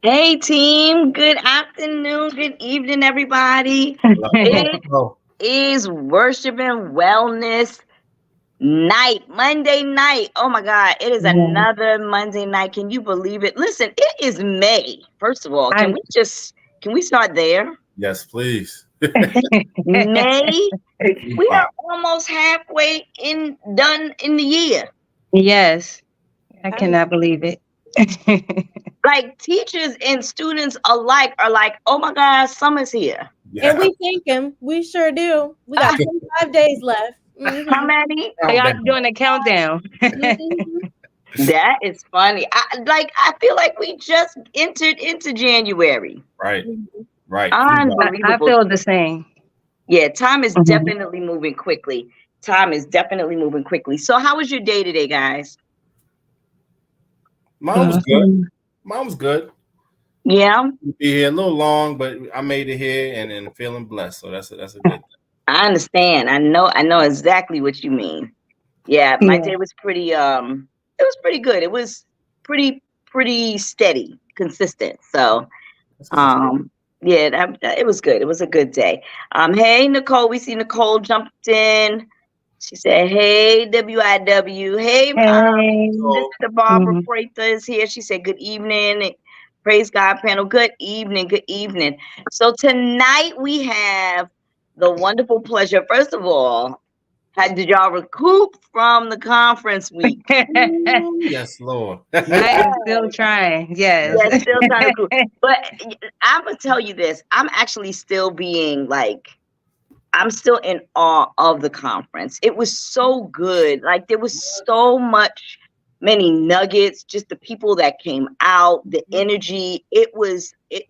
Hey team, good afternoon, good evening, everybody. It Oh, is Worship and Wellness Night, Monday night. Oh my God, it is Yeah. another Monday night. Can you believe it? Listen, it is May. First of all, I can we start there? yes, please. May, we Wow. are almost halfway done in the year. yes, I I'm cannot believe it. Like teachers and students alike are like, oh my God, summer's here. and Yeah. we thank him. We sure do. We got 25 days left. How many? Are y'all Countdown. doing a countdown? Mhm. That is funny. I feel like we just entered into January. Right. Mhm. Right. I Unbelievable. feel the same. Yeah, time is Mhm. definitely moving quickly. Time is definitely moving quickly. So how was your day today, guys? Mine was good. Mhm. Mine was good. Yeah, Be here a little long, but I made it here and feeling blessed. So that's a good thing. I understand. I know exactly what you mean. Yeah, my Yeah. day was pretty it was pretty good. It was pretty steady, consistent. So That's good. Um, yeah, it was good. It was a good day. Hey Nicole, we see Nicole jumped in. She said, "Hey WIW, hey Hey. So Sister Barbara Mhm. Prather is here." She said, "Good evening, praise God panel. Good evening, good evening." So tonight we have the wonderful pleasure. First of all, did y'all recoup from the conference week? ooh, yes, Lord. I Yeah. am still trying. Yes. Yeah, still trying to recruit. But I'm gonna tell you this. I'm actually still being like, I'm still in awe of the conference. It was so good. Like there was so much, many nuggets, just the people that came out, the energy. It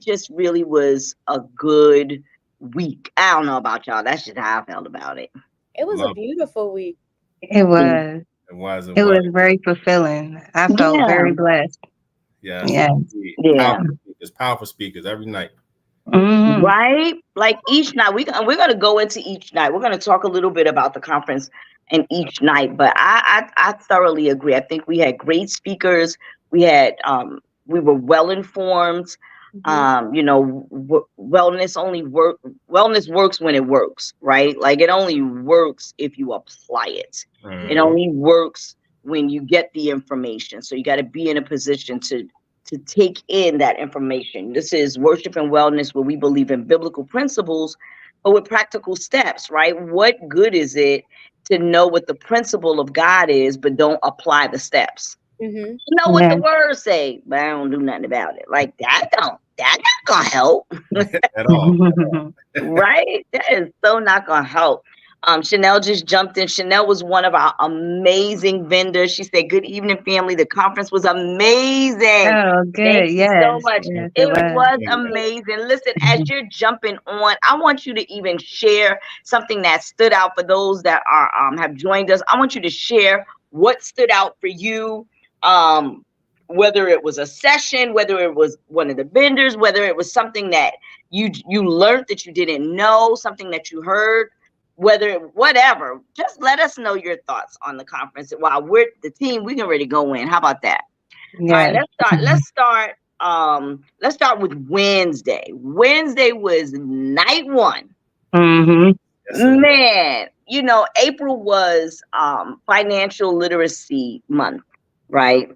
just really was a good week. I don't know about y'all. That's just how I felt about it. It was a Love beautiful week. It Yeah. was. it. Was it It was. was very fulfilling. I felt Yeah. very blessed. Yes, Yeah. indeed. Yeah. Powerful speakers every night. Hmm. Right? Like each night, we're gonna go into each night. We're gonna talk a little bit about the conference and each night. But I thoroughly agree. I think we had great speakers. We had we were well informed. Mhm. Wellness works when it works, right? Like it only works if you apply it. It Mhm. only works when you get the information. So you got to be in a position to take in that information. This is Worship and Wellness, where we believe in biblical principles, but with practical steps, right? What good is it to know what the principle of God is, but don't apply the steps? Mhm. You know what the Yeah. words say, but I don't do nothing about it. Like that not gonna help. At all. Right? That is so not gonna help. Chanel just jumped in. Chanel was one of our amazing vendors. She said, "Good evening, family. The conference was amazing. Oh, Thank good. you so Yes. much. Yes, it It was. was Thank you. amazing. Listen, as you're jumping on, I want you to even share something that stood out for those that are have joined us. I want you to share what stood out for you. Um, whether it was a session, whether it was one of the vendors, whether it was something that you learned that you didn't know, something that you heard, whatever. Just let us know your thoughts on the conference. While we're the team, we can ready to go in. How about that? All right, Yes. let's start. Let's start with Wednesday. Wednesday was night one. Hmm. Yes, it was. Man, April was financial literacy month, right?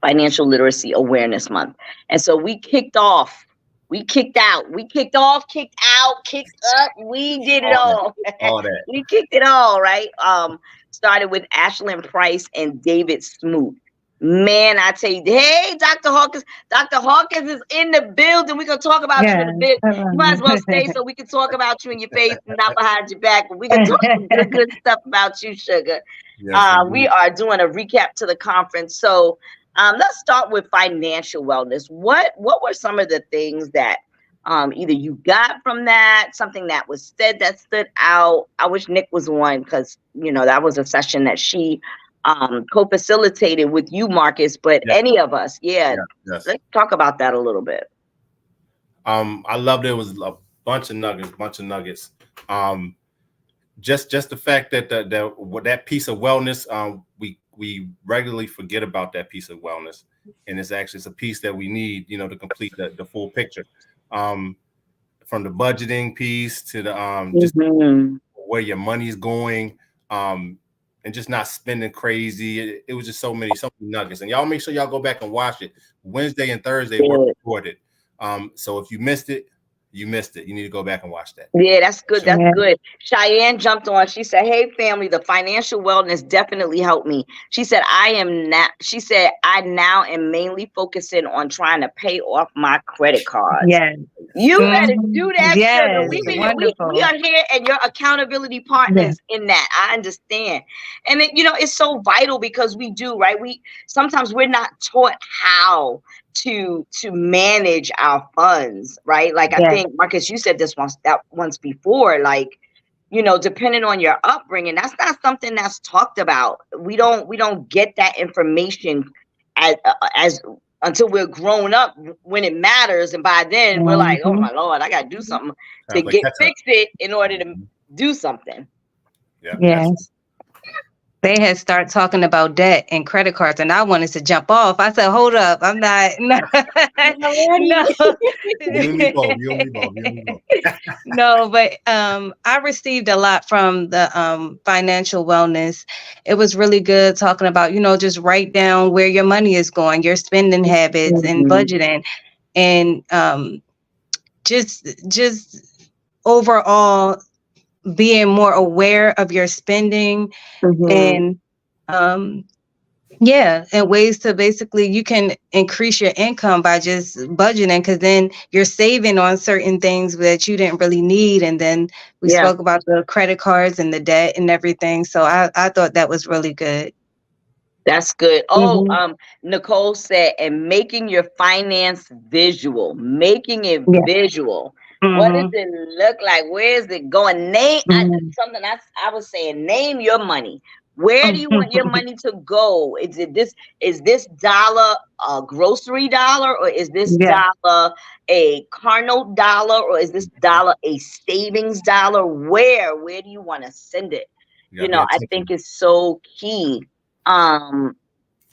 Financial Literacy Awareness Month. And so we kicked off, we kicked out, we kicked off, kicked out, kicked up. We did it All that. all. All that. We kicked it all, right? Started with Ashlyn Price and David Smoot. Man, I tell you, hey, Dr. Hawkins. Dr. Hawkins is in the building. We're gonna talk about you in a Yes. bit. You might as well stay so we can talk about you in your face and not behind your back. But we can talk some good stuff about you, sugar. Yes, We indeed. are doing a recap to the conference. So let's start with financial wellness. What were some of the things that either you got from that, something that was said that stood out? I wish Nick was on because that was a session that she co-facilitated with you, Marcus. But Yeah, any of us, yeah, yeah, yes. let's talk about that a little bit. I loved it. It was a bunch of nuggets. Um, just the fact that that piece of wellness, we we regularly forget about that piece of wellness, and it's a piece that we need, to complete the full picture. From the budgeting piece to the just where your money's going, and just not spending crazy. It was just so many nuggets, and y'all make sure y'all go back and watch it. Wednesday and Thursday were recorded. So if you missed it, you missed it. You need to go back and watch that. Yeah, that's good. That's good. Cheyenne jumped on. She said, "Hey, family, the financial wellness definitely helped me." She said, I now am mainly focusing on trying to pay off my credit cards. Yes. You better do that. Yes, we are here and your accountability partners in that. I understand. And it's so vital because we do, right? Sometimes we're not taught how to manage our funds, right? Like I think, Marcus, you said this once before, like, depending on your upbringing, that's not something that's talked about. We don't get that information as until we're grown up when it matters. And by then we're like, oh my Lord, I got to do something to fix it in order to do something. Yeah. Yes. They had started talking about debt and credit cards, and I wanted to jump off. I said, "Hold up, I'm not." No. No, but I received a lot from the financial wellness. It was really good talking about, just write down where your money is going, your spending habits, and budgeting, and just overall being more aware of your spending and and ways to basically you can increase your income by just budgeting, because then you're saving on certain things that you didn't really need. And then we spoke about the credit cards and the debt and everything. So I thought that was really good. That's good. Nicole said, and making your finance visual, making it visual. What does it look like? Where is it going? Name something I was saying, name your money. Where do you want your money to go? Is this dollar a grocery dollar, or is this dollar a car note dollar, or is this dollar a savings dollar? Where do you want to send it? I think it's so key.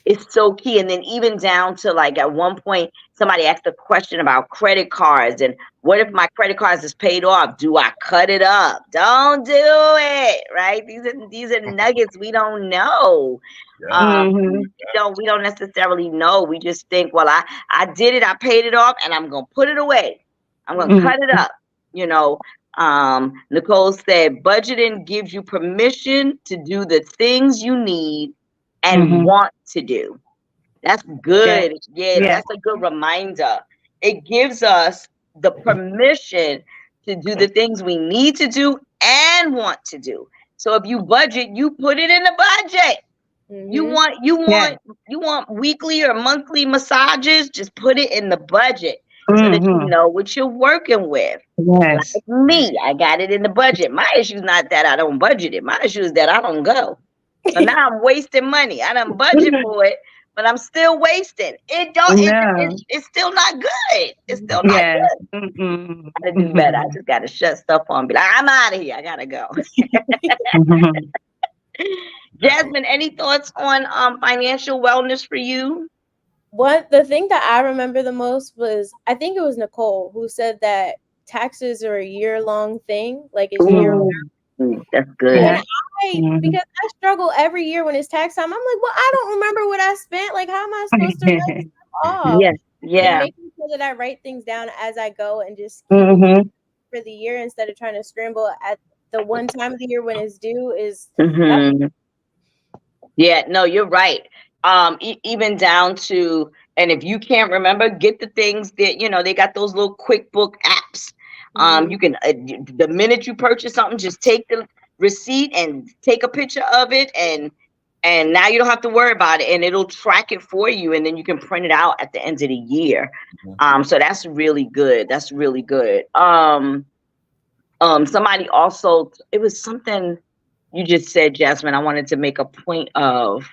It's so key. And then even down to, like, at one point somebody asked a question about credit cards, and what if my credit cards is paid off? Do I cut it up? Don't do it, right? These are nuggets we don't know. We don't necessarily know. We just think, well, I did it, I paid it off, and I'm gonna put it away. I'm gonna cut it up. Nicole said, budgeting gives you permission to do the things you need and want to do. That's good. That's a good reminder. It gives us the permission to do the things we need to do and want to do. So if you budget, you put it in the budget. You want weekly or monthly massages, just put it in the budget so that you know what you're working with. Like me, I got it in the budget. My issue is not that I don't budget it. My issue is that I don't go. So now I'm wasting money. I done budget for it, but I'm still wasting. It's still not good. It's still not good. I gotta do better. I just gotta shut stuff on. Be like, I'm out of here. I gotta go. Jasmine, any thoughts on financial wellness for you? The thing that I remember the most was, I think it was Nicole who said that taxes are a year-long thing. Like, it's year-round. That's good. Because I struggle every year when it's tax time. I'm like, well, I don't remember what I spent. Like, how am I supposed to write stuff off? And making sure that I write things down as I go and just for the year, instead of trying to scramble at the one time of the year when it's due is. Yeah, no, you're right. Even down to, and if you can't remember, get the things that, they got those little QuickBook apps. You can, the minute you purchase something, just take the receipt and take a picture of it, and now you don't have to worry about it, and it'll track it for you, and then you can print it out at the end of the year. So that's really good. That's really good. Somebody also, it was something you just said, Jasmine, I wanted to make a point of.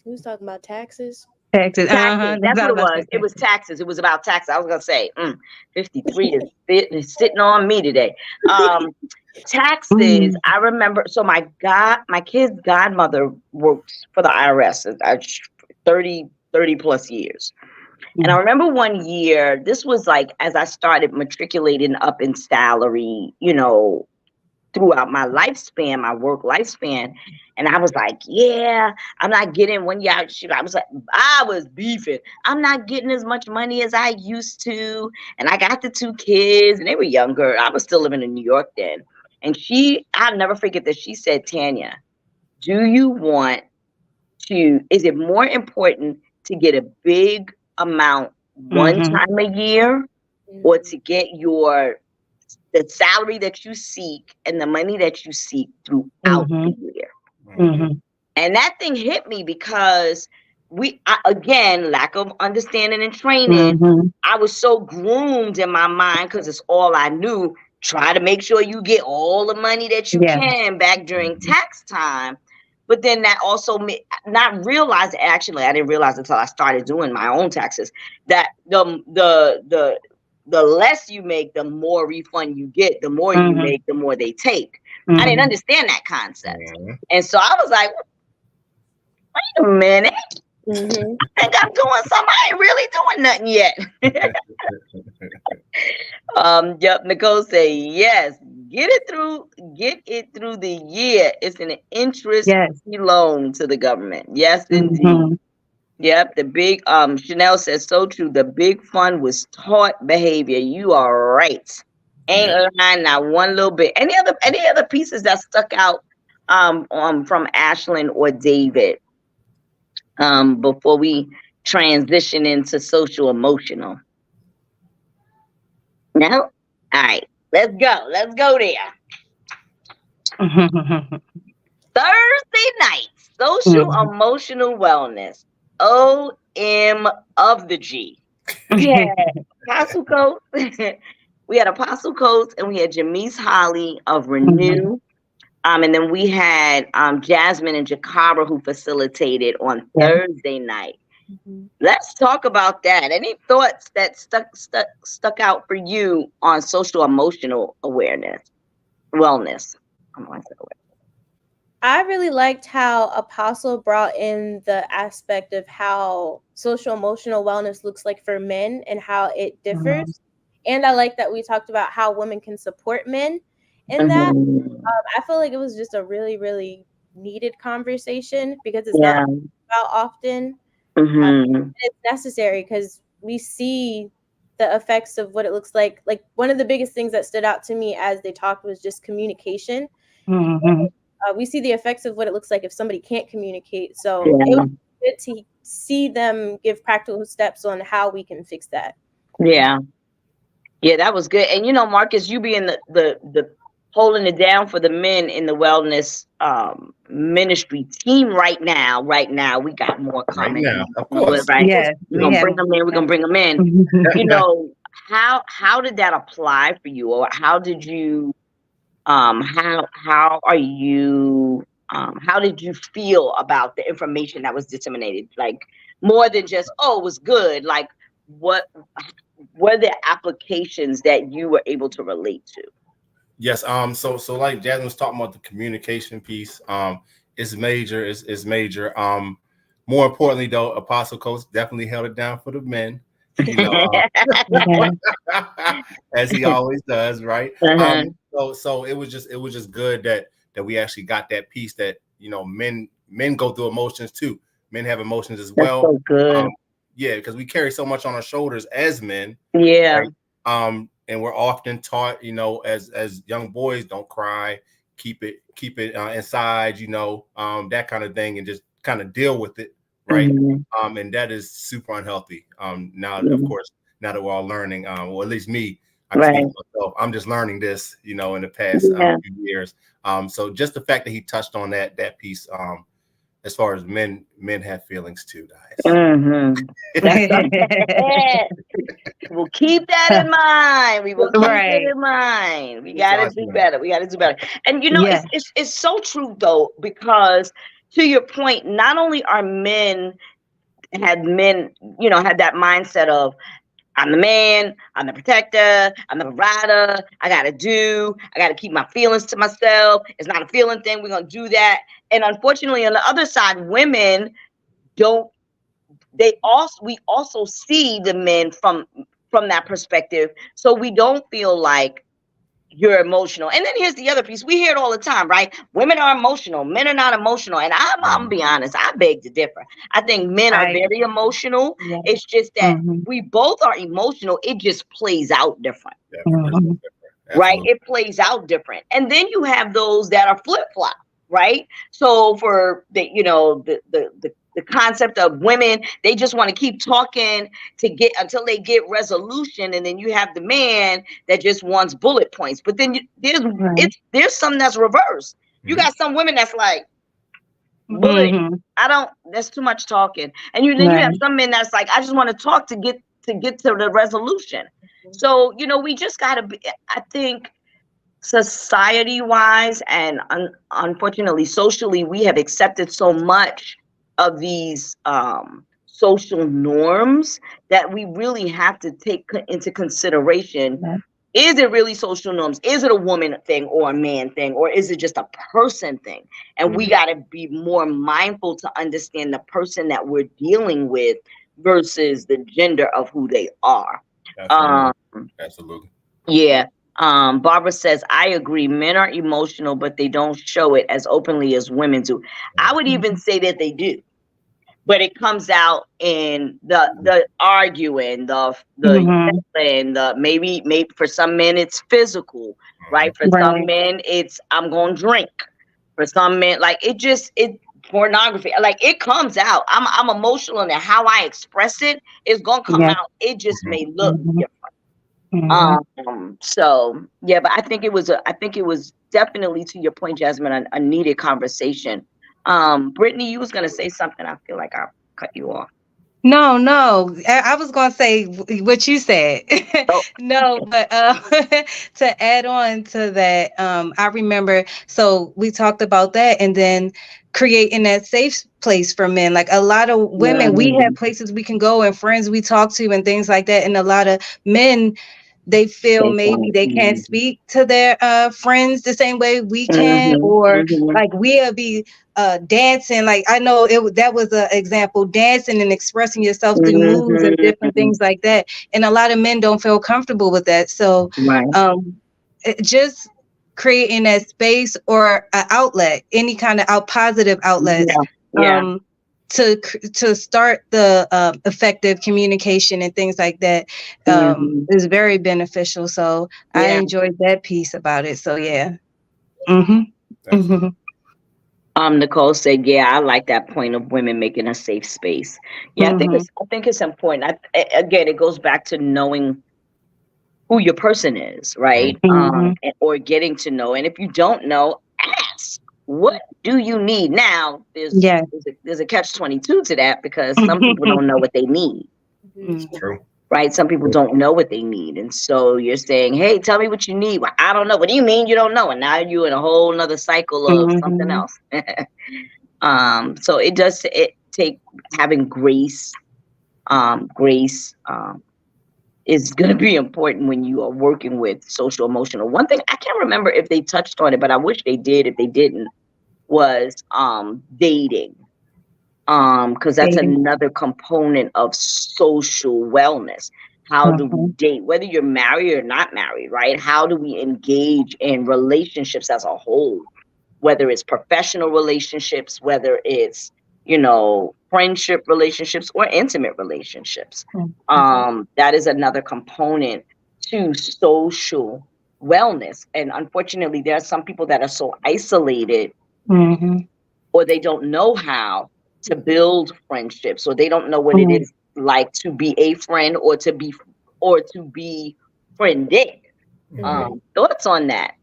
Who's talking about taxes? Taxes. Taxes. That's what it was. It was taxes. It was about taxes. I was gonna say 53 is sitting on me today. Taxes. I remember. So my kid's godmother works for the IRS. 30 plus years. And I remember one year, this was like as I started matriculating up in salary, you know, throughout my lifespan, my work lifespan. And I was like, yeah, I'm not getting one year. I was beefing. I'm not getting as much money as I used to. And I got the 2 kids and they were younger. I was still living in New York then. And I'll never forget that she said, Tanya, is it more important to get a big amount one time a year or to get the salary that you seek and the money that you seek throughout the year? And that thing hit me because again, lack of understanding and training. I was so groomed in my mind because it's all I knew. Try to make sure you get all the money that you can back during tax time. But then that also not realizing, actually, I didn't realize until I started doing my own taxes, that the less you make, the more refund you get. The more you make, the more they take. I didn't understand that concept. And so I was like, wait a minute. I think I'm doing something. I ain't really doing nothing yet. Yep, Nicole say yes. Get it through the year. It's an interest-free loan to the government. Yes, indeed. Yep, the big Chanel says so true. The big fun was taught behavior. You are right. Ain't lying not one little bit. Any other pieces that stuck out from Ashlyn or David before we transition into social emotional? No? All right. Let's go there. Thursday night, social emotional wellness. OM of the G. We had Apostle Coates. We had Apostle Coates and we had Jamise Holly of Renew. And then we had Jasmine and Jakara who facilitated on Thursday night. Let's talk about that. Any thoughts that stuck out for you on social emotional wellness? I really liked how Apostle brought in the aspect of how social emotional wellness looks like for men and how it differs. And I like that we talked about how women can support men in that. I feel like it was just a really, really needed conversation because it's not about often. It's necessary because we see the effects of what it looks like. Like one of the biggest things that stood out to me as they talked was just communication. We see the effects of what it looks like if somebody can't communicate. So it was good to see them give practical steps on how we can fix that. Yeah, that was good. And Marcus, you being the holding it down for the men in the wellness ministry team right now. We got more coming. Right now, of course. Right? Yes, we're gonna bring them in. We're gonna bring them in. How did that apply for you, or how did you? How did you feel about the information that was disseminated? Like more than just, it was good. Like what were the applications that you were able to relate to? Yes. So like Jasmine was talking about the communication piece. It's major. It's major. More importantly though, Apostle Coates definitely held it down for the men. As he always does, right? So it was just good that we actually got that piece that men go through emotions too. Men have emotions as well. That's so good. Because we carry so much on our shoulders as men. Right? And we're often taught, as young boys, don't cry, keep it inside, that kind of thing, and just kind of deal with it. Right. And that is super unhealthy. Now, of course, now that we're all learning, or at least me, I can speak for myself, I'm just learning this, in the past few years. So just the fact that he touched on that piece, as far as men have feelings too, guys. We'll keep that in mind. We will keep it in mind. We got to do better. And it's so true though, because to your point, not only are men had men, had that mindset of, I'm the man, I'm the protector, I'm the provider, I gotta keep my feelings to myself. It's not a feeling thing, we're gonna do that. And unfortunately, on the other side, women we also see the men from that perspective. So we don't feel like you're emotional. And then here's the other piece. We hear it all the time, right? Women are emotional. Men are not emotional. And I'm gonna be honest, I beg to differ. I think men are very emotional. Yeah. It's just that we both are emotional. It just plays out different. Right? It plays out different. And then you have those that are flip-flop, right? So for the concept of women, they just want to keep talking until they get resolution, and then you have the man that just wants bullet points. But then there's some that's reversed. You got some women that's like, bullet, that's too much talking. And you have some men that's like, I just want to talk to get to the resolution. So, we just got to be, I think, society-wise and unfortunately socially, we have accepted so much of these social norms that we really have to take into consideration. Is it really social norms? Is it a woman thing or a man thing? Or is it just a person thing? And we got to be more mindful to understand the person that we're dealing with versus the gender of who they are. Absolutely. Yeah. Barbara says, I agree. Men are emotional, but they don't show it as openly as women do. I would even say that they do, but it comes out in the arguing, the yelling, maybe for some men it's physical, right? For some men it's I'm gonna drink. For some men, like it's pornography. Like it comes out. I'm emotional, and how I express it is gonna come out. It just may look different. So yeah, but I think it was definitely, to your point, Jasmine, a needed conversation. Brittany, you was gonna say something. I feel like I cut you off. No, I was gonna say what you said. No, but to add on to that, I remember, so we talked about that, and then creating that safe place for men. Like a lot of women, we have places we can go and friends we talk to and things like that, and a lot of men, they feel maybe they can't speak to their friends the same way we can, or like we'll be dancing. Like I know that was an example, dancing and expressing yourself through moves and different things like that. And a lot of men don't feel comfortable with that. So just creating that space or an outlet, any kind of positive outlets. To start the effective communication and things like that is very beneficial. So I enjoyed that piece about it. So Nicole said, I like that point of women making a safe space. I think it's important. Again, it goes back to knowing who your person is, right? Or getting to know. And if you don't know, ask. What do you need? Now, there's a catch-22 to that, because some people don't know what they need. True. Right? Some people don't know what they need. And so you're saying, hey, tell me what you need. Well, I don't know. What do you mean you don't know? And now you're in a whole nother cycle of something else. So it does take having grace. Grace is going to be important when you are working with social emotional. One thing, I can't remember if they touched on it, but I wish they did. If they didn't, was dating. Because that's another component of social wellness. How do we date, whether you're married or not married, right? How do we engage in relationships as a whole, whether it's professional relationships, whether it's, friendship relationships or intimate relationships. That is another component to social wellness. And unfortunately, there are some people that are so isolated or they don't know how to build friendships, or they don't know what it is like to be a friend or to be friended. Thoughts on that?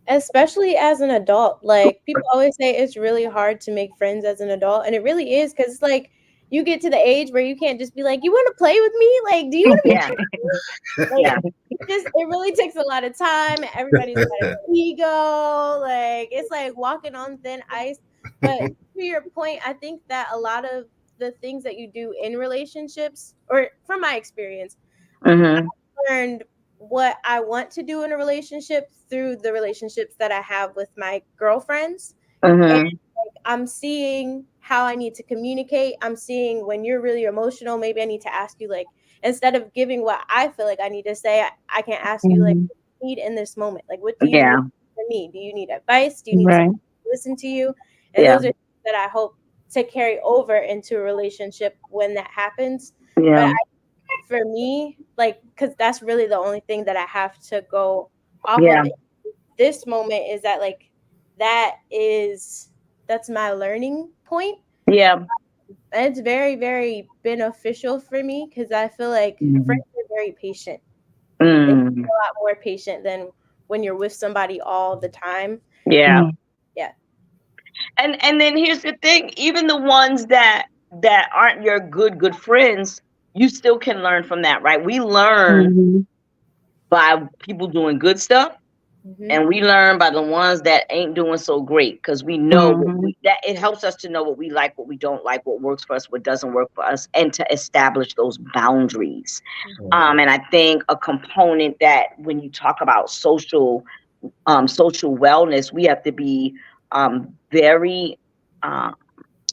Especially as an adult, like people always say it's really hard to make friends as an adult, and it really is, because it's like you get to the age where you can't just be like, you want to play with me? Like, do you want to be it really takes a lot of time. Everybody's got an ego. Like, it's like walking on thin ice. But to your point, I think that a lot of the things that you do in relationships, or from my experience, Mm-hmm. I learned what I want to do in a relationship through the relationships that I have with my girlfriends. Mm-hmm. And I'm seeing how I need to communicate. I'm seeing when you're really emotional, maybe I need to ask you, like, instead of giving what I feel like I need to say, I can ask you, like, what do you need in this moment? Like, what do you need from me? Do you need advice? Do you need someone to listen to you? And those are things that I hope to carry over into a relationship when that happens. Yeah. But for me, like, because that's really the only thing that I have to go off Yeah. of this moment, is that, like, that's my learning point. Yeah. And it's very, very beneficial for me, because I feel like friends are very patient. They're a lot more patient than when you're with somebody all the time. Yeah. Yeah. And then here's the thing, even the ones that aren't your good friends, you still can learn from that, right? We learn by people doing good stuff, and we learn by the ones that ain't doing so great, because we know that it helps us to know what we like, what we don't like, what works for us, what doesn't work for us, and to establish those boundaries. And I think a component that when you talk about social wellness, we have to be very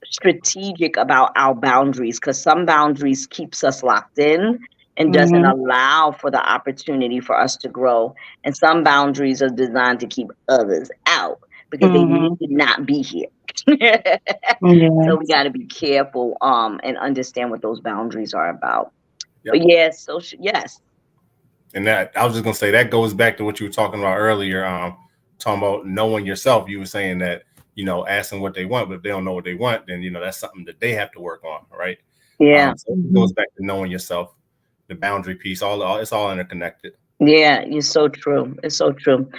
strategic about our boundaries, because some boundaries keeps us locked in and doesn't allow for the opportunity for us to grow, and some boundaries are designed to keep others out because they need to not be here. So we got to be careful and understand what those boundaries are about. But yes, yes. And that, I was just gonna say, that goes back to what you were talking about earlier, talking about knowing yourself. You were saying that, asking what they want, but if they don't know what they want, then that's something that they have to work on, right? Yeah. So it goes back to knowing yourself, the boundary piece. It's all interconnected. Yeah, you're so true. It's so true.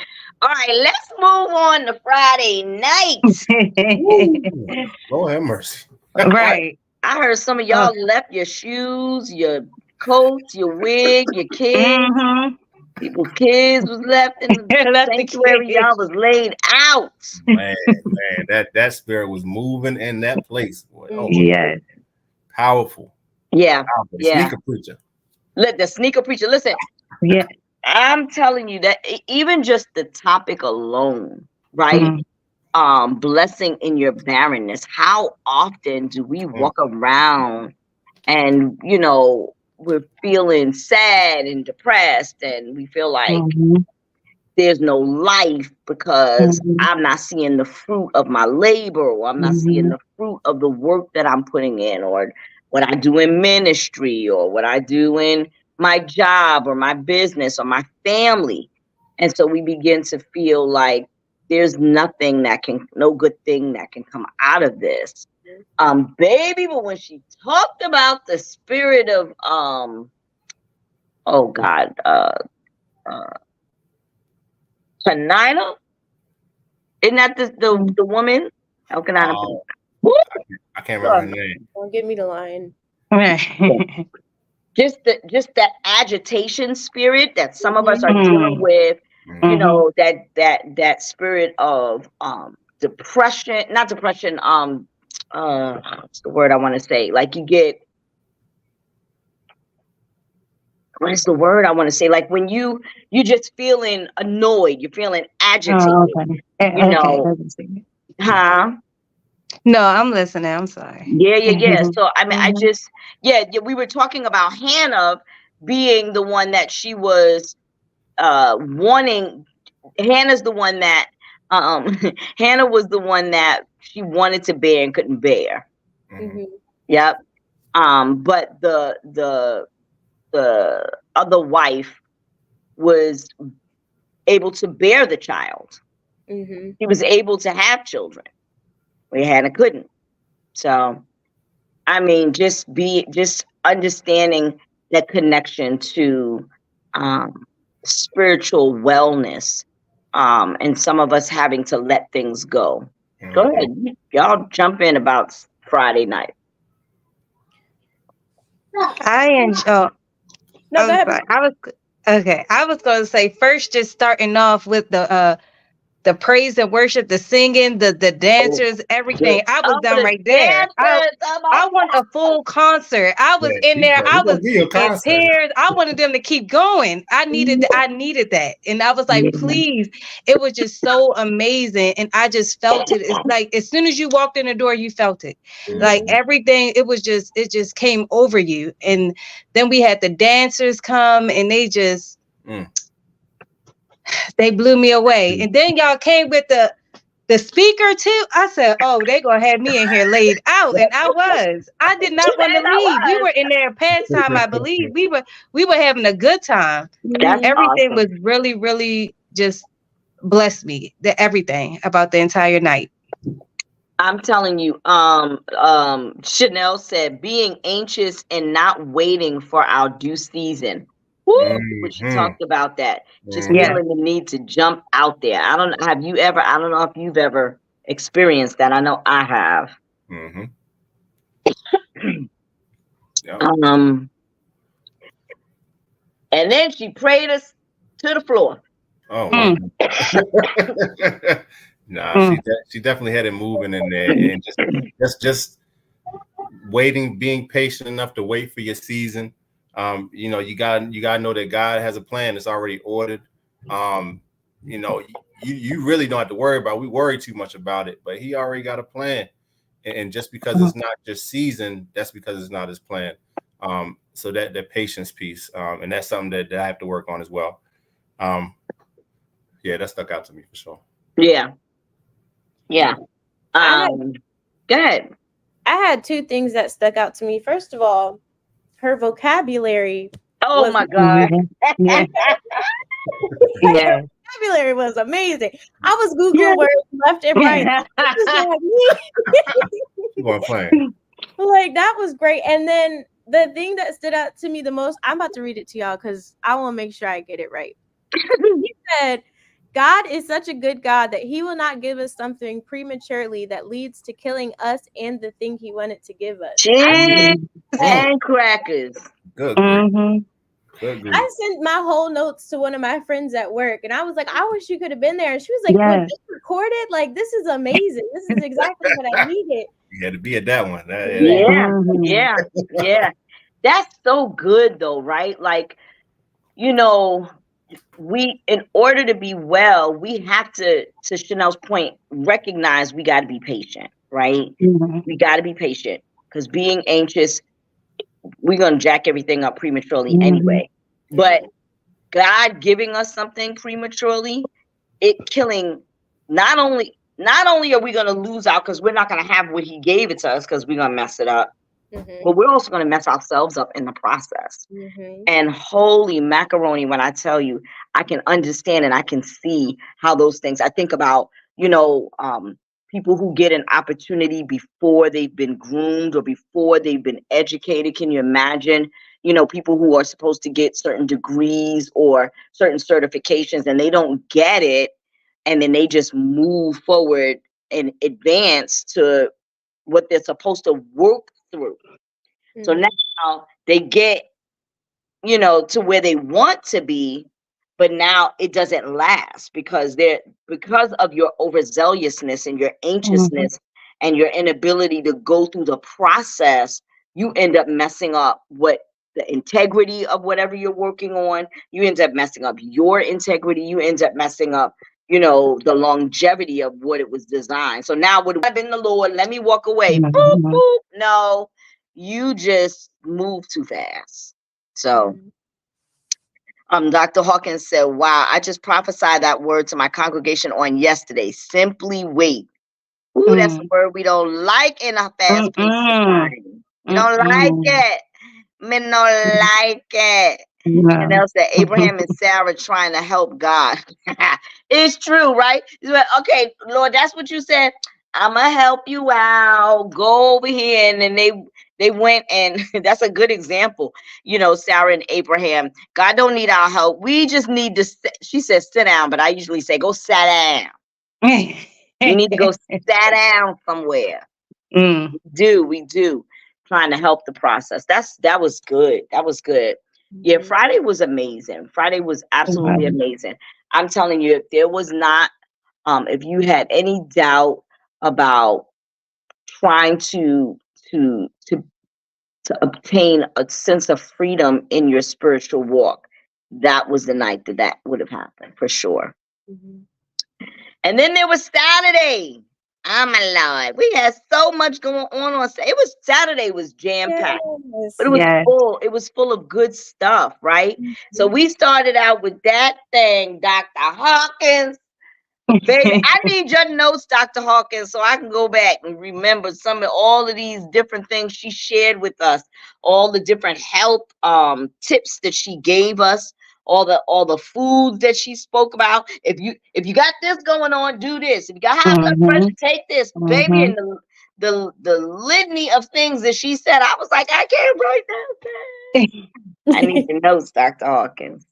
All right, let's move on to Friday nights. Lord have mercy. Right. I heard some of y'all left your shoes, your coats, your wig, your kids. People's kids was left in the sanctuary. Y'all was laid out. Man, that spirit was moving in that place. Boy. Oh, yes. Powerful. Yeah. Powerful. Sneaker preacher. The sneaker preacher. Listen. Yeah. I'm telling you that even just the topic alone, right? Blessing in your barrenness. How often do we walk around and we're feeling sad and depressed, and we feel like there's no life because I'm not seeing the fruit of my labor, or I'm not seeing the fruit of the work that I'm putting in, or what I do in ministry, or what I do in my job or my business or my family. And so we begin to feel like there's no good thing that can come out of this. Baby, but when she talked about the spirit of Penina, isn't that the woman? How can I? I can't remember her name. Don't give me the line. Just that agitation spirit that some of us are dealing with. That spirit of depression, not depression. What's the word I want to say? Like you get. What is the word I want to say? Like when you're just feeling annoyed, you're feeling agitated. Huh? No, I'm listening. I'm sorry. Yeah. So I mean, we were talking about Hannah being the one that she was wanting. Hannah's the one that Hannah was the one that she wanted to bear and couldn't bear. Yep. But the other wife was able to bear the child. He was able to have children. We Hannah couldn't. So, I mean, just understanding that connection to spiritual wellness, and some of us having to let things go. Go ahead, y'all jump in about Friday night. I enjoy. No, go ahead. I was going to say, first, just starting off with the the praise and worship, the singing, the dancers, everything. I was done right there. I want a full concert. I was in there. I was in tears. I wanted them to keep going. I needed that. And I was like, please. It was just so amazing. And I just felt it. It's like as soon as you walked in the door, you felt it. Like everything, it just came over you. And then we had the dancers come and they just they blew me away. And then y'all came with the speaker too. I said, oh, they gonna have me in here laid out. And I did not want to leave. We were in there past time, I believe. We were having a good time. Everything was really, really just blessed me. Everything about the entire night. I'm telling you, Chanel said being anxious and not waiting for our due season. When she talked about that, just feeling the need to jump out there. I don't know if you've ever experienced that. I know I have. And then she prayed us to the floor. Oh, nah, she definitely had it moving in there, and just waiting, being patient enough to wait for your season. You know, you gotta know that God has a plan. It's already ordered. You know, you really don't have to worry about it. We worry too much about it, but He already got a plan. And just because it's not your season, that's because it's not His plan. So that patience piece, and that's something that I have to work on as well. Yeah, that stuck out to me for sure. Yeah. Go ahead. I had two things that stuck out to me. First of all, her vocabulary. Oh my God. Vocabulary was amazing. I was Googling words left and right. Like that was great. And then the thing that stood out to me the most, I'm about to read it to y'all because I want to make sure I get it right. He said, God is such a good God that He will not give us something prematurely that leads to killing us and the thing He wanted to give us. Cheese and crackers. Good. I sent my whole notes to one of my friends at work, and I was like, I wish you could have been there. And she was like, was this recorded? Like, this is amazing. This is exactly what I needed. You had to be at that one. Yeah. That's so good though, right? Like, you know, in order to be well, we have to Chanel's point, recognize we got to be patient, right? We got to be patient because being anxious, we're going to jack everything up prematurely anyway. But God giving us something prematurely, it killing, not only are we going to lose out because we're not going to have what He gave it to us because we're going to mess it up, but we're also going to mess ourselves up in the process. And holy macaroni, when I tell you, I can understand and I can see how those things, I think about, you know, people who get an opportunity before they've been groomed or before they've been educated. Can you imagine, you know, people who are supposed to get certain degrees or certain certifications and they don't get it, and then they just move forward and advance to what they're supposed to work through. So now they get, you know, to where they want to be, but now it doesn't last because of your overzealousness and your anxiousness and your inability to go through the process, you end up messing up what the integrity of whatever you're working on. You end up messing up your integrity. You end up messing up, you know, the longevity of what it was designed. So now would have been the Lord, let me walk away. Boop, boop. No, you just move too fast. So Dr. Hawkins said, wow, I just prophesied that word to my congregation on yesterday. Simply wait. Ooh, that's a word we don't like in a fast-paced society. We don't like it. Men don't like it. And else that Abraham and Sarah trying to help God. It's true, right? Okay, Lord, that's what you said. I'm gonna help you out. Go over here. And then they went, and that's a good example. You know, Sarah and Abraham. God don't need our help. We just need to. She says sit down, but I usually say go sit down. You need to go sit down somewhere. We do. Trying to help the process. That was good. That was good. Yeah, Friday was amazing. Friday was absolutely amazing. I'm telling you, if there was not if you had any doubt about trying to obtain a sense of freedom in your spiritual walk, that was the night that would have happened for sure. Mm-hmm. And then there was Saturday. Oh my Lord, we had so much going on. Saturday was jam packed, but it was full. It was full of good stuff, right? Mm-hmm. So we started out with that thing, Dr. Hawkins. Baby, I need your notes, Dr. Hawkins, so I can go back and remember all of these different things she shared with us, all the different health tips that she gave us, all the foods that she spoke about. If you got this going on, do this. If you got high blood pressure, take this, baby. And the litany of things that she said, I was like, I can't write that down. I need your notes, Dr. Hawkins.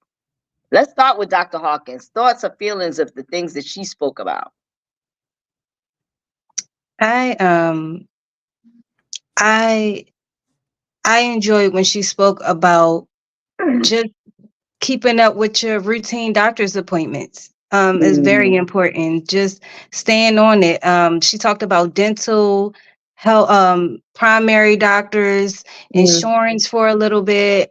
Let's start with Dr. Hawkins. Thoughts or feelings of the things that she spoke about. I enjoyed when she spoke about just keeping up with your routine doctor's appointments. Is very important. Just staying on it. She talked about dental, health, primary doctors, insurance for a little bit.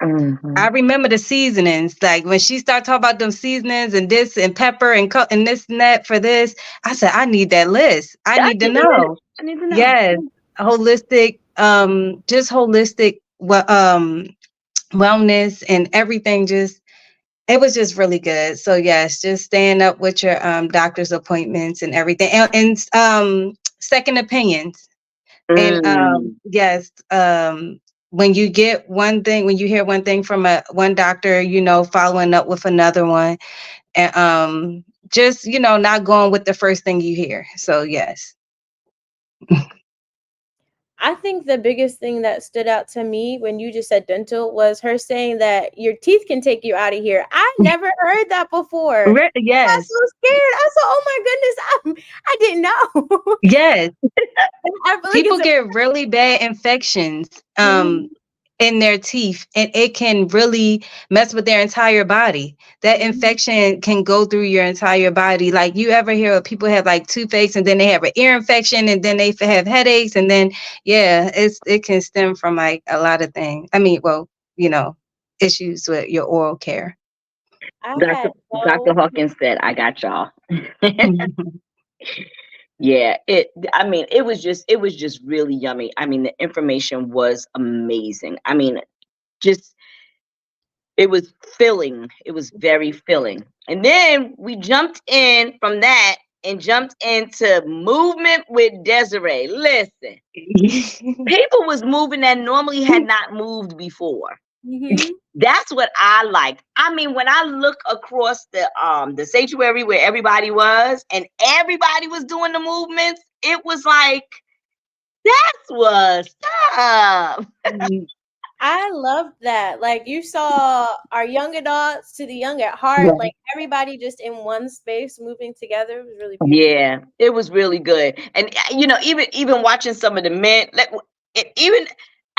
I remember the seasonings, like when she started talking about them seasonings and this and pepper and this and that for this. I said, I need that list. I need to know. I need to know. Yes, holistic, just holistic, wellness and everything. It was just really good. So yes, just staying up with your doctor's appointments and everything, and second opinions. And yes, when you get one thing, when you hear one thing from one doctor, following up with another one, and just not going with the first thing you hear. So yes. I think the biggest thing that stood out to me when you just said dental was her saying that your teeth can take you out of here. I never heard that before. Yes. I was so scared. I said, oh my goodness, I didn't know. Yes. People get really bad infections in their teeth, and it can really mess with their entire body. That infection can go through your entire body. Like, you ever hear of people have like toothaches and then they have an ear infection and then they have headaches, and then it can stem from like a lot of things. I mean, issues with your oral care. Dr. Hawkins said, I got y'all. Yeah, it was just really yummy. I mean, the information was amazing. I mean, it was filling. It was very filling. And then we jumped in from that and jumped into movement with Desiree. Listen, people was moving that normally had not moved before. Mm-hmm. That's what I like. I mean, when I look across the sanctuary where everybody was and everybody was doing the movements, it was like, that's what's up. I loved that. Like, you saw our young adults to the young at heart, like everybody just in one space moving together. It was really beautiful. Yeah, it was really good. And even watching some of the men,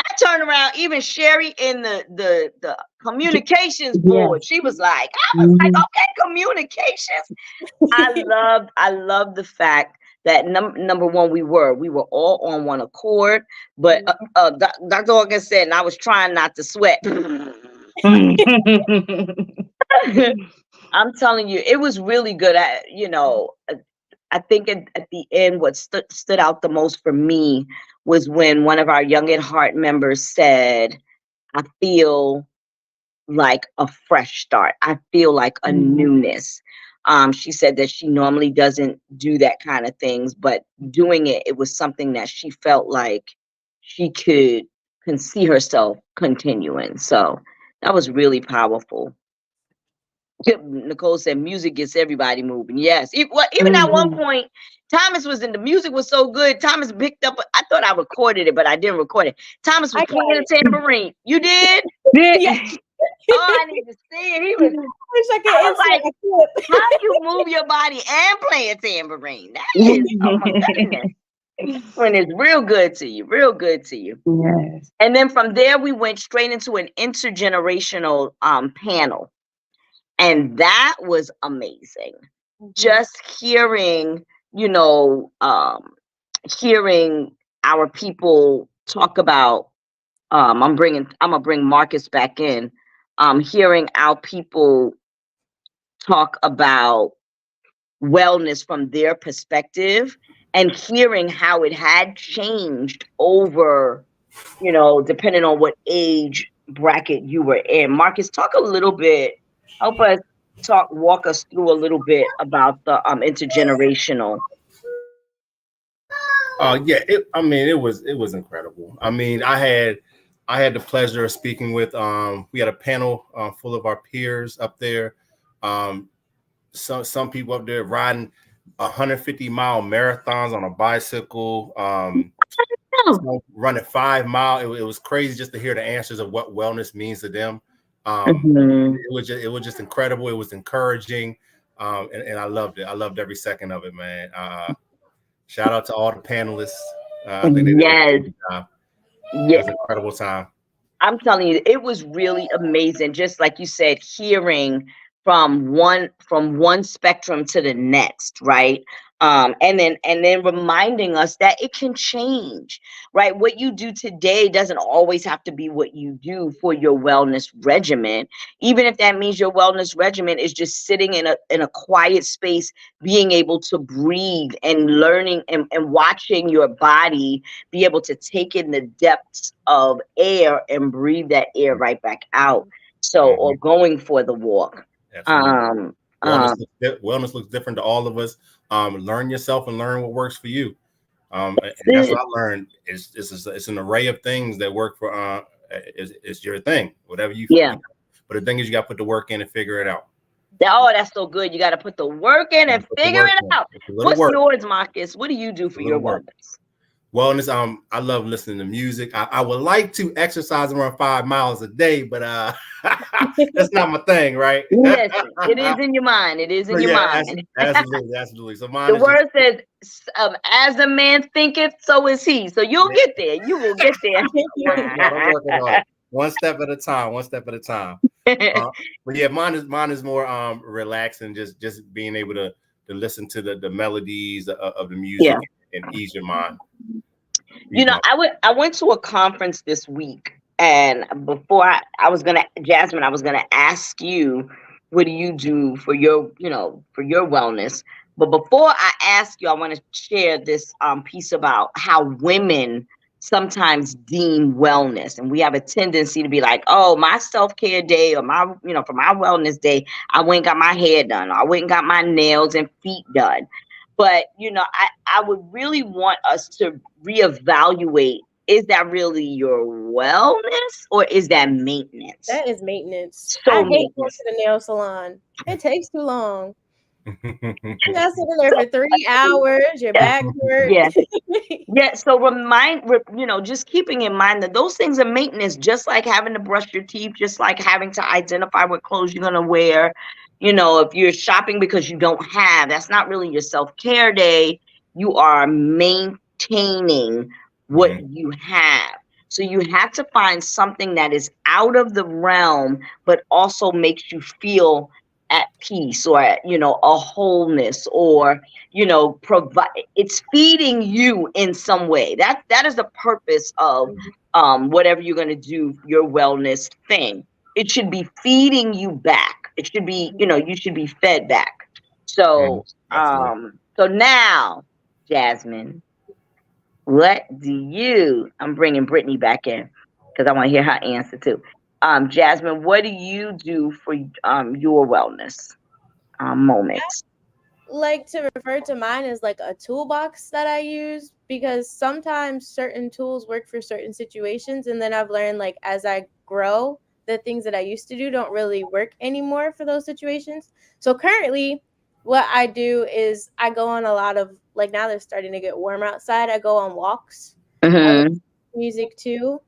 I turned around, even Sherry in the communications board, she was like, I was like, okay, communications. I love the fact that number one, we were all on one accord, but Dr. Hawkins said, and I was trying not to sweat. I'm telling you, it was really good. I think at the end, what stood out the most for me was when one of our Young at Heart members said, I feel like a fresh start. I feel like a newness. She said that she normally doesn't do that kind of things, but doing it was something that she felt like she can see herself continuing. So that was really powerful. Nicole said music gets everybody moving. Yes. Even at one point, Thomas was in the music was so good. Thomas picked up. I thought I recorded it, but I didn't record it. Thomas was playing a tambourine. You did? Yeah. Oh, I need to see it. He was. I was like, how do you move your body and play a tambourine? That is, oh my goodness. When it's real good to you, real good to you. Yes. And then from there, we went straight into an intergenerational panel. And that was amazing. just hearing, hearing our people talk about, I'm gonna bring Marcus back in. Hearing our people talk about wellness from their perspective and hearing how it had changed over, depending on what age bracket you were in. Marcus, talk a little bit, help us walk us through a little bit about the intergenerational. Yeah, it was incredible. I mean, I had the pleasure of speaking with we had a panel full of our peers up there. Some people up there riding 150-mile marathons on a bicycle, running 5 mile. It was crazy just to hear the answers of what wellness means to them. It was just incredible. It was encouraging, and I loved it. I loved every second of it, man. Shout out to all the panelists. I think they did a good job. It was an incredible time. I'm telling you, it was really amazing. Just like you said, hearing from one spectrum to the next, right? And then reminding us that it can change, right? What you do today doesn't always have to be what you do for your wellness regimen. Even if that means your wellness regimen is just sitting in a quiet space, being able to breathe and learning and watching your body be able to take in the depths of air and breathe that air right back out. So, or going for the walk. Wellness looks different to all of us. Learn yourself and learn what works for you. And that's what I learned. It's an array of things that work for it's your thing, whatever you. But the thing is, you got to put the work in and figure it out. Oh, that's so good. You got to put the work in and figure it out. What's yours, Marcus? What do you do for your wellness? Wellness, I love listening to music. I would like to exercise around 5 miles a day, but that's not my thing, right? Yes, it is in your mind. It is in your mind. Absolutely. So mine. The word says, "As a man thinketh, so is he." So you'll get there. You will get there. I'm working on it. One step at a time. But yeah, mine is more relaxed and just being able to listen to the melodies of the music and ease your mind. I went to a conference this week, and before I was gonna ask you, what do you do for your wellness? But before I ask you, I want to share this piece about how women sometimes deem wellness, and we have a tendency to be like, oh, my self-care day, or my for my wellness day, I went and got my hair done, or I went and got my nails and feet done. But I would really want us to reevaluate, is that really your wellness, or is that maintenance? That is maintenance. So I hate going to the nail salon. It takes too long. You gotta sit in there for 3 hours, your back hurts. So just keeping in mind that those things are maintenance, just like having to brush your teeth, just like having to identify what clothes you're gonna wear. If you're shopping because you don't have, that's not really your self-care day. You are maintaining what you have. So you have to find something that is out of the realm, but also makes you feel at peace, or a wholeness, or provide. It's feeding you in some way. That is the purpose of whatever you're going to do, your wellness thing. It should be feeding you back. It should be, you should be fed back. So so now, Jasmine, I'm bringing Brittany back in because I want to hear her answer too. Jasmine, what do you do for your wellness moments? I like to refer to mine as like a toolbox that I use, because sometimes certain tools work for certain situations, and then I've learned, like, as I grow, the things that I used to do don't really work anymore for those situations. So currently, what I do is I go on a lot of, like, now they're starting to get warm outside, I go on walks. I listen to music too.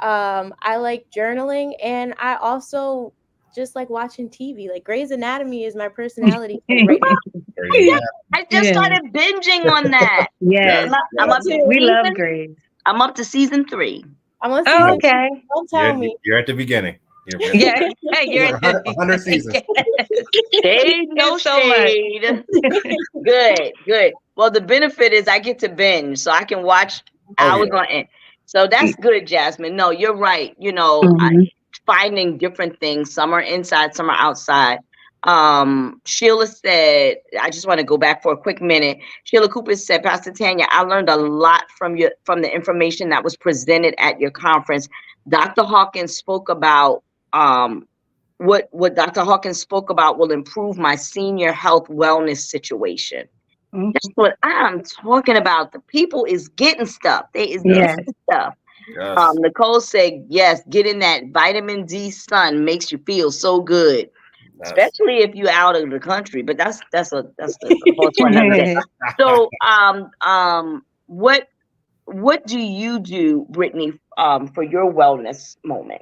I like journaling, and I also just like watching TV. Like, Grey's Anatomy is my personality right now. I just started binging on that. Yes. We love Grey's. I'm up to season 3. I'm on season 2. Okay. Don't tell me. You're at the beginning. Yeah, you're 100 seasons. Shade, no shade. Good. Well, the benefit is I get to binge, so I can watch hours on end. So that's good, Jasmine. No, you're right. You know, finding different things. Some are inside, some are outside. Sheila said, I just want to go back for a quick minute. Sheila Cooper said, Pastor Tanya, I learned a lot from the information that was presented at your conference. Dr. Hawkins spoke about what Dr. Hawkins spoke about will improve my senior health wellness situation. That's what I'm talking about. The people is getting stuff. They is getting stuff. Yes. Nicole said, yes, getting that vitamin D sun makes you feel so good. Yes. Especially if you're out of the country. But that's the whole for another day. So what do you do, Brittany, for your wellness moment?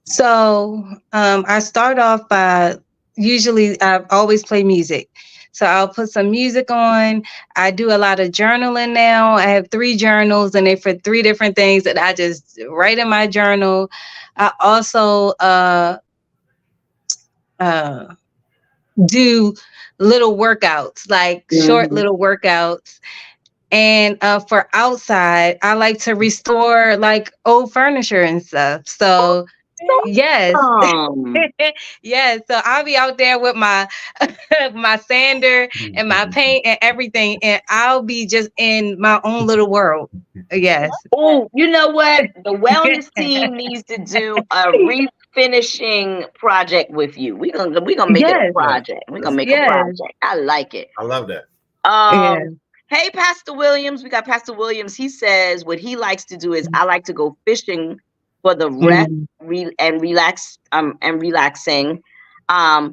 So I start off by I always play music. So I'll put some music on. I do a lot of journaling now. I have 3 journals and they're for 3 different things that I just write in my journal. I also do little workouts, like short little workouts. And for outside, I like to restore like old furniture and stuff. So yes. Yes. So I'll be out there with my my sander and my paint and everything, and I'll be just in my own little world. Yes. Oh, you know what? The wellness team needs to do a refinishing project with you. We're gonna make it a project. We're gonna make a project. I like it. I love that. Hey, Pastor Williams. We got Pastor Williams. He says what he likes to do is I like to go fishing for the rest and relaxing.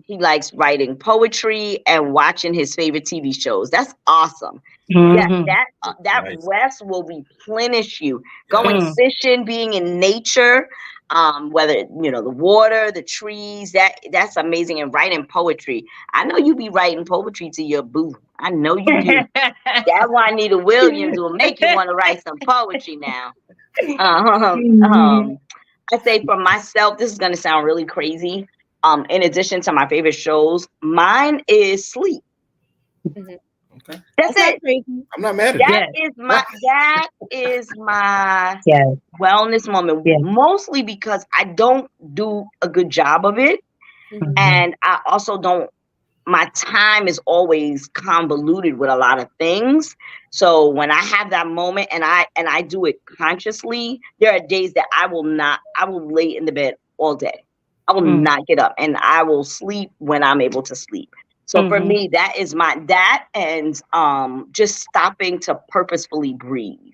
He likes writing poetry and watching his favorite TV shows. That's awesome. Yeah, that nice. Rest will replenish you. Going fishing, being in nature, whether the water, the trees, that's amazing. And writing poetry. I know you be writing poetry to your boo. I know you do. That Juanita Williams will make you want to write some poetry now. I say for myself, this is going to sound really crazy. In addition to my favorite shows, mine is sleep. Okay. That's it. I'm not mad at that. That is my wellness moment. Mostly because I don't do a good job of it. And I also don't, my time is always convoluted with a lot of things. So when I have that moment and I do it consciously, there are days that I will lay in the bed all day. I will not get up, and I will sleep when I'm able to sleep. So for me, that is and just stopping to purposefully breathe,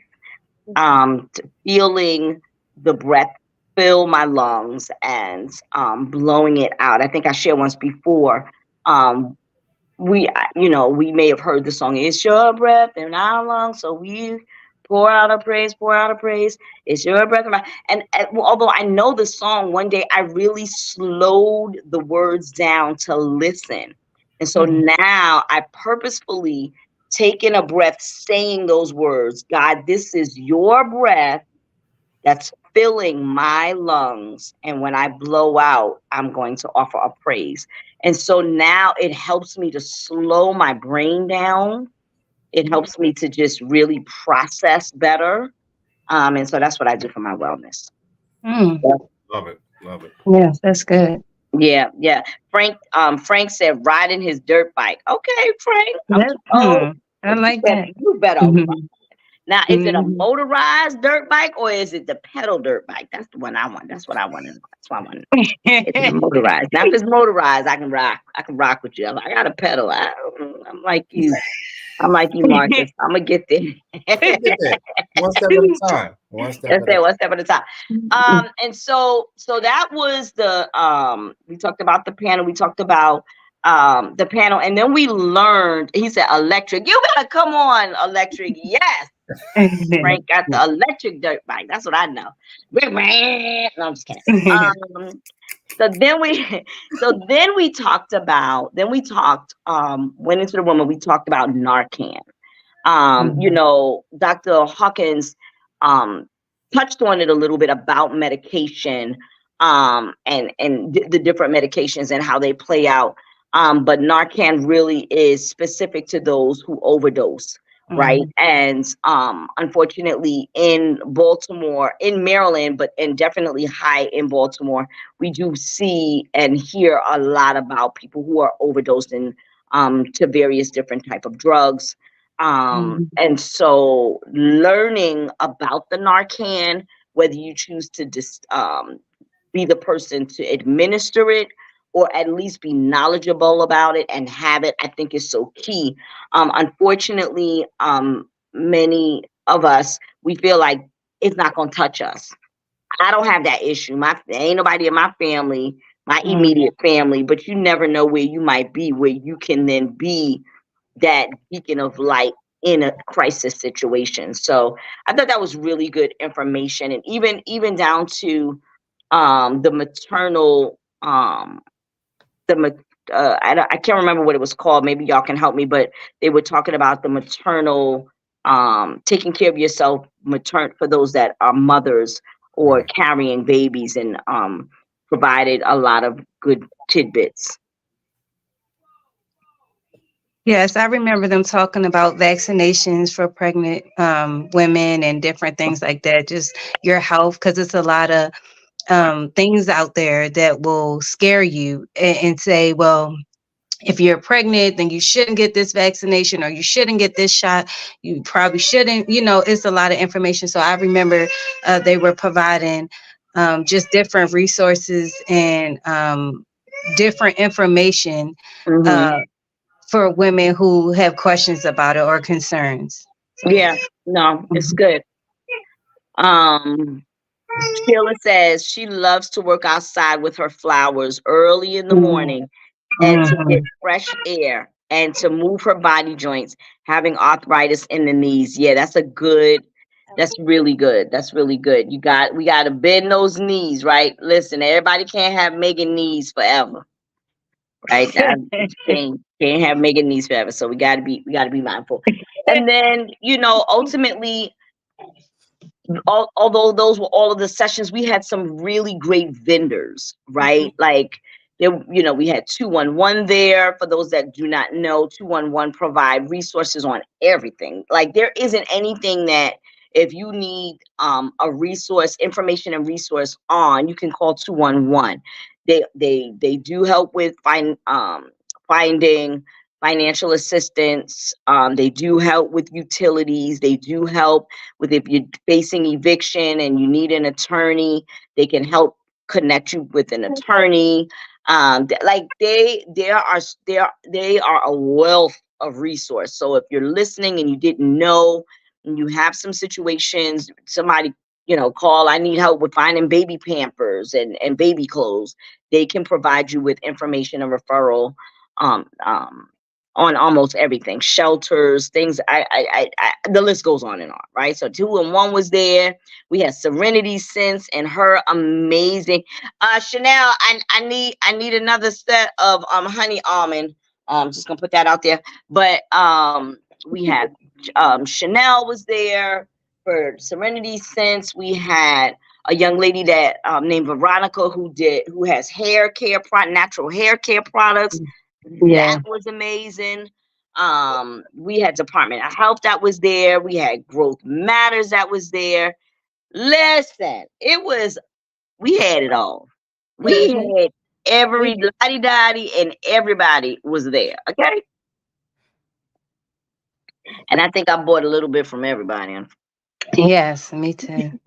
feeling the breath fill my lungs and blowing it out. I think I shared once before. We may have heard the song, "It's your breath in our lungs," so we pour out a praise, it's your breath. And although I know the song, one day I really slowed the words down to listen. And so now I purposefully take in a breath, saying those words, God, this is your breath that's filling my lungs. And when I blow out, I'm going to offer a praise. And so now it helps me to slow my brain down. It helps me to just really process better. And so that's what I do for my wellness. Love it. Yes, that's good. Yeah. Frank said riding his dirt bike. Okay, Frank. I like that. You better. Now, is it a motorized dirt bike or is it the pedal dirt bike? That's the one I want. That's what I want. That's what I want. It's motorized. Now, if it's motorized, I can rock with you. I got a pedal. I'm like you. Marcus. I'm gonna get there. One step at a time. One step at a time. And so that was we talked about the panel. We talked about the panel, and then we learned. He said, "Electric. You better come on, electric." Yes. Frank got the electric dirt bike. That's what I know. No, I'm just kidding. So then we talked, went into the woman, we talked about Narcan. Dr. Hawkins touched on it a little bit about medication. the different medications and how they play out. But Narcan really is specific to those who overdose, right? And unfortunately, in Baltimore, in Maryland, and definitely high in Baltimore, we do see and hear a lot about people who are overdosing to various different type of drugs. And so learning about the Narcan, whether you choose to be the person to administer it or at least be knowledgeable about it and have it, I think is so key. Unfortunately, many of us, we feel like it's not going to touch us. I don't have that issue. Ain't nobody in my family, my immediate family, but you never know where you might be, where you can then be that beacon of light in a crisis situation. So I thought that was really good information. And even down to the maternal, I can't remember what it was called. Maybe y'all can help me, but they were talking about the maternal, taking care of yourself, for those that are mothers or carrying babies, and provided a lot of good tidbits. Yes, I remember them talking about vaccinations for pregnant women and different things like that. Just your health, because it's a lot of things out there that will scare you and say, well, if you're pregnant, then you shouldn't get this vaccination or you shouldn't get this shot. You probably shouldn't. It's a lot of information. So I remember they were providing just different resources and different information for women who have questions about it or concerns. Yeah, no, it's good. Sheila says she loves to work outside with her flowers early in the morning and to get fresh air and to move her body joints, having arthritis in the knees. Yeah, that's really good. That's really good. We got to bend those knees, right? Listen, everybody can't have Megan knees forever. Right? Can't have Megan knees forever. So we gotta be mindful. And then, ultimately, although those were all of the sessions, we had some really great vendors, right? Like we had 211 there. For those that do not know, 211 provide resources on everything. Like there isn't anything that if you need a resource, information and resource on, you can call 211. They do help with finding financial assistance. They do help with utilities. They do help with if you're facing eviction and you need an attorney, they can help connect you with an attorney. They are a wealth of resource. So if you're listening and you didn't know, and you have some situations, somebody call, I need help with finding baby Pampers and baby clothes, they can provide you with information and referral on almost everything, shelters, things. The list goes on and on, right? So 211 was there. We had Serenity Sense and her amazing Chanel. I need another set of honey almond. Just gonna put that out there. But we had Chanel was there for Serenity Sense. We had a young lady that named Veronica who has natural hair care products. That was amazing. We had Department of Health that was there. We had Growth Matters that was there. Listen, we had it all. We had every lottie-dottie and everybody was there. Okay. And I think I bought a little bit from everybody. Yes, me too.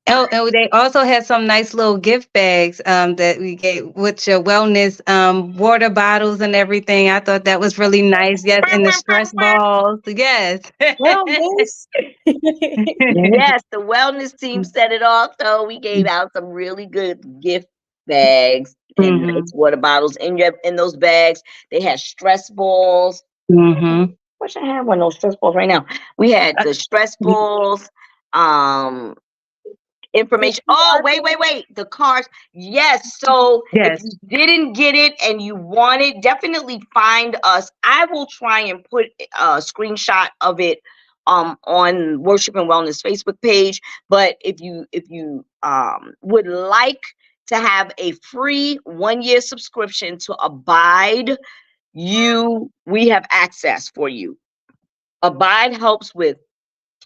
Oh, they also had some nice little gift bags that we gave with your wellness water bottles and everything. I thought that was really nice. Yes, and the stress balls. Yes. Wellness. Yes, the wellness team set it off. So we gave out some really good gift bags and nice water bottles. In those bags, they had stress balls. Wish I had one of those stress balls right now. We had the stress balls. Information. Oh, wait. The cards. Yes. So if you didn't get it and you want it, definitely find us. I will try and put a screenshot of it on Worship and Wellness Facebook page. But if you would like to have a free 1-year subscription to Abide, we have access for you. Abide helps with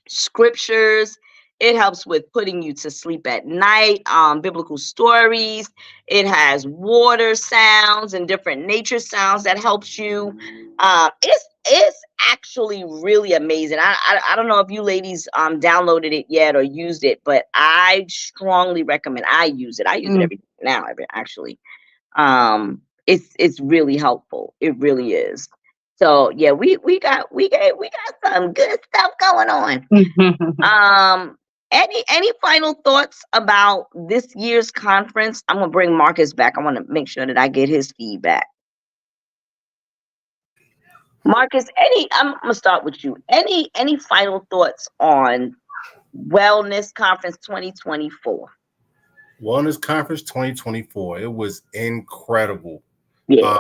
scriptures. It helps with putting you to sleep at night, biblical stories. It has water sounds and different nature sounds that helps you. It's actually really amazing. I don't know if you ladies downloaded it yet or used it, but I strongly recommend. I use it every now. Actually, it's really helpful. It really is. So yeah, we got some good stuff going on. Any final thoughts about this year's conference? I'm gonna bring Marcus back. I want to make sure that I get his feedback. Marcus, I'm gonna start with you. Any final thoughts on Wellness Conference 2024? Wellness Conference 2024. It was incredible. Yeah.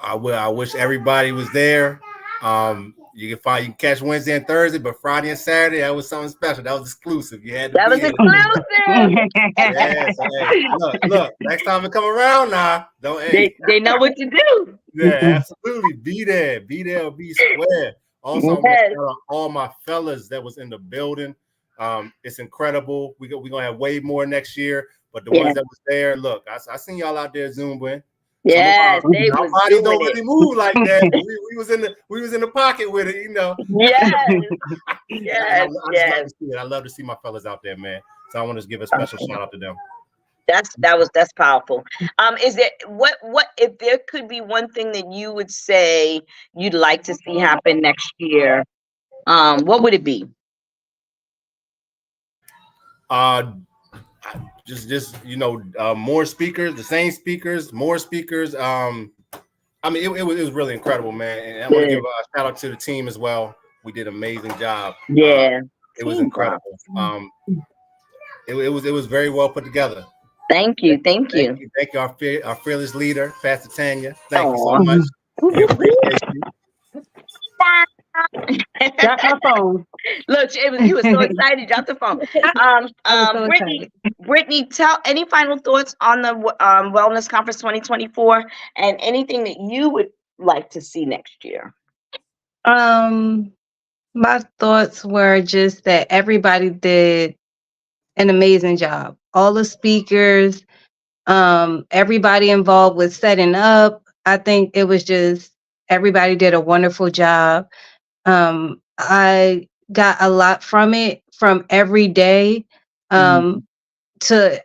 I wish everybody was there. You can catch Wednesday and Thursday, but Friday and Saturday, that was something special. That was exclusive. You had to That was exclusive. Yeah, so, hey, look, next time we come around now, they know what to do. Yeah, absolutely. Be there or be square. Also, I'm gonna shout out all my fellas that was in the building. It's incredible. We're gonna have way more next year, but the ones that was there, look, I seen y'all out there Zooming. Yes, they was bodies don't really move like that. we was in the pocket with it, you know. Yes. I love to see my fellas out there, man. So I want to give a special shout out to them. That's powerful. Is there what if there could be one thing that you would say you'd like to see happen next year? What would it be? Just more speakers, the same speakers, more speakers. I mean, it was really incredible, man. And I want to give a shout out to the team as well. We did an amazing job. Yeah, it was incredible. It was very well put together. Thank you. Thank you, our fearless leader, Pastor Tanya. Thank you so much. We appreciate you. Drop my phone. Look, you were so excited. Drop the phone. Brittany, tell any final thoughts on the Wellness Conference 2024 and anything that you would like to see next year. My thoughts were just that everybody did an amazing job. All the speakers, everybody involved with setting up. I think it was just everybody did a wonderful job. I got a lot from it, from every day, to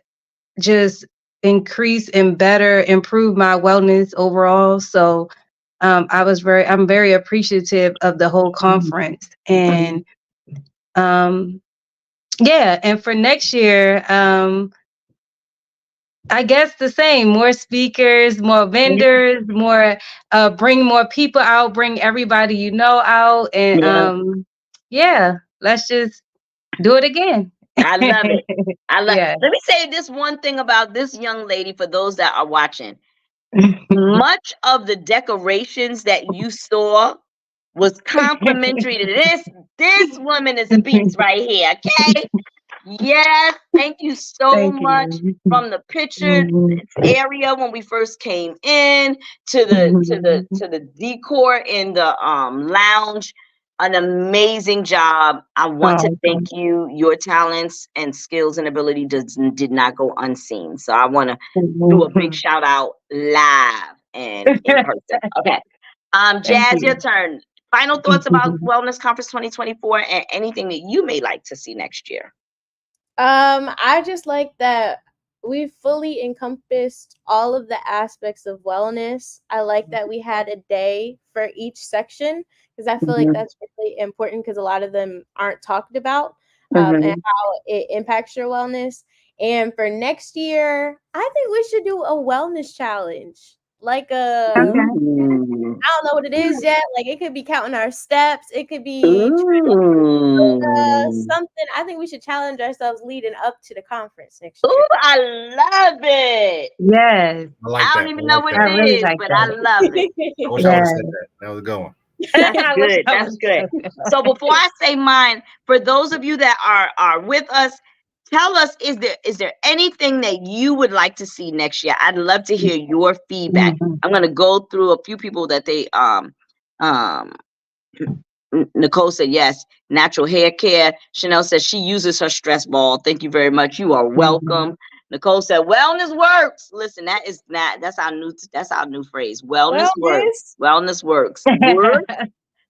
just increase and better improve my wellness overall. So I'm very appreciative of the whole conference. And and for next year, I guess the same, more speakers, more vendors, more bring more people out, bring everybody out, and let's just do it again. I love it. Let me say this one thing about this young lady for those that are watching. Much of the decorations that you saw was complimentary to this woman is a beast right here, okay? Yes, thank you so much. From the picture area when we first came in to the decor in the lounge, an amazing job. I want to thank you. Your talents and skills and ability did not go unseen. So I want to do a big shout out live and in person. Okay, Jazz, your turn. Final thoughts about Wellness Conference 2024 and anything that you may like to see next year. I just like that we fully encompassed all of the aspects of wellness. I like that we had a day for each section because I feel like that's really important because a lot of them aren't talked about and how it impacts your wellness. And for next year, I think we should do a wellness challenge. Like I don't know what it is yet. Like it could be counting our steps. It could be something. I think we should challenge ourselves leading up to the conference next year. Ooh, I love it. Yes. I don't even know what it is, but I love it. I wish I would have said that. That was a good one. That's good. That's good. So before I say mine, for those of you that are with us, tell us, is there anything that you would like to see next year? I'd love to hear your feedback. I'm gonna go through a few people that they Nicole said yes, natural hair care. Chanel says she uses her stress ball. Thank you very much. You are welcome. Nicole said wellness works. Listen, that's our new phrase. Wellness works. Wellness works.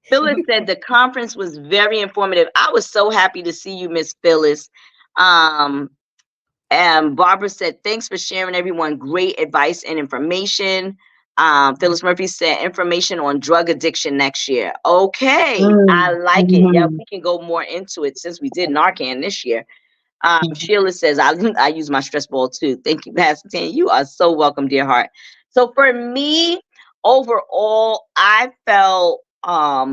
Phyllis said the conference was very informative. I was so happy to see you, Miss Phyllis. And Barbara said, thanks for sharing, everyone. Great advice and information. Phyllis Murphy said information on drug addiction next year. Okay, I like it. Yeah, we can go more into it since we did Narcan this year. Sheila says, I use my stress ball too. Thank you, Pastor Tan. You are so welcome, dear heart. So for me, overall, I felt our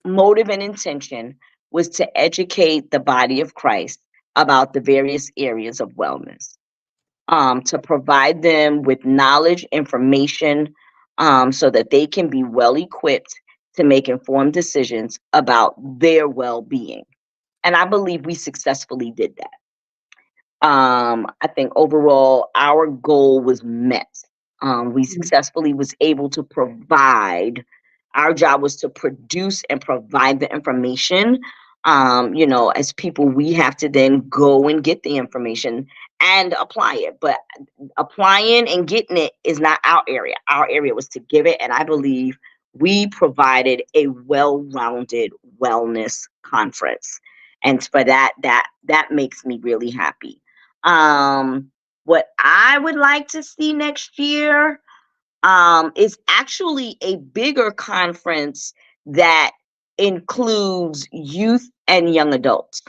motive and intention was to educate the body of Christ about the various areas of wellness, to provide them with knowledge, information, so that they can be well equipped to make informed decisions about their well-being. And I believe we successfully did that. I think overall our goal was met. We successfully was able to provide. Our job was to produce and provide the information. As people, we have to then go and get the information and apply it. But applying and getting it is not our area. Our area was to give it. And I believe we provided a well-rounded wellness conference. And for that makes me really happy. What I would like to see next year is actually a bigger conference that includes youth and young adults.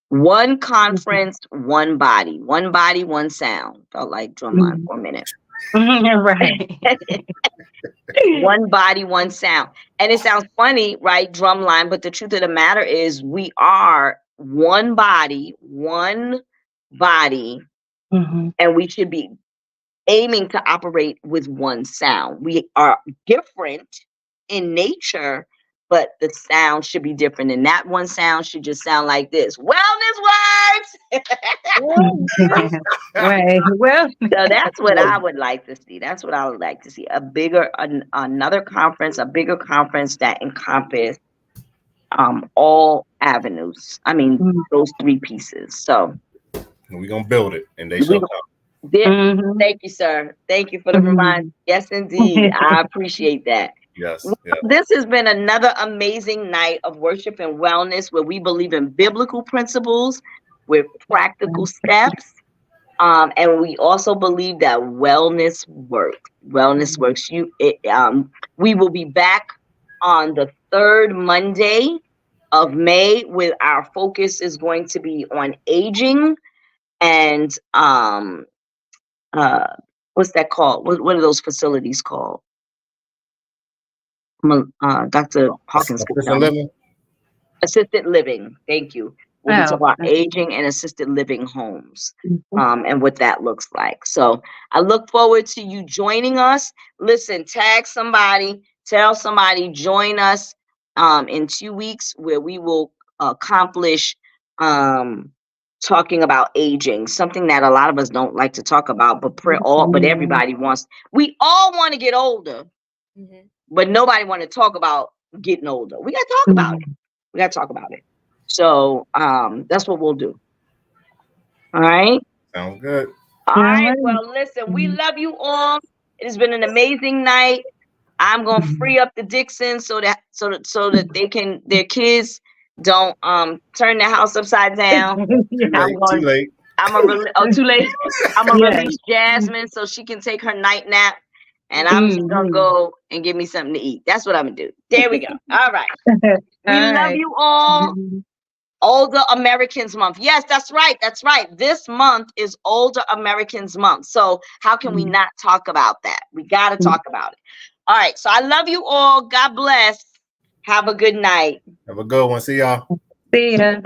One conference, one body, one sound. Felt like drumline for a minute. Right. One body, one sound. And it sounds funny, right? Drumline, but the truth of the matter is we are one body, and we should be aiming to operate with one sound. We are different in nature, but the sound should be different. And that one sound should just sound like this. Wellness works. Right. Well, so that's what I would like to see. That's what I would like to see. Another conference, a bigger conference that encompass all avenues. I mean, those three pieces. So we're gonna build it, and they shall come. Thank you, sir. Thank you for the reminder. Yes, indeed. I appreciate that. Yes. This has been another amazing night of worship and wellness where we believe in biblical principles with practical steps. And we also believe that wellness works. Wellness works. We will be back on the third Monday of May with our focus is going to be on aging and what's that called? What are those facilities called? Dr. Hawkins. Assisted living. Thank you. We'll be talking about aging and assisted living homes, and what that looks like. So I look forward to you joining us. Listen, tag somebody, tell somebody, join us in 2 weeks where we will accomplish talking about aging, something that a lot of us don't like to talk about, but everybody wants. We all want to get older. But nobody want to talk about getting older. We got to talk about it. So that's what we'll do. All right. Sounds good. All right. Well, listen, we love you all. It has been an amazing night. I'm gonna free up the Dixons so that their kids don't turn the house upside down. Too late. Too late. I'm gonna release Jasmine so she can take her night nap. And I'm just going to go and give me something to eat. That's what I'm going to do. There we go. All right. We love you all. Older Americans Month. Yes, that's right. That's right. This month is Older Americans Month. So how can we not talk about that? We got to talk about it. All right. So I love you all. God bless. Have a good night. Have a good one. See y'all. See ya.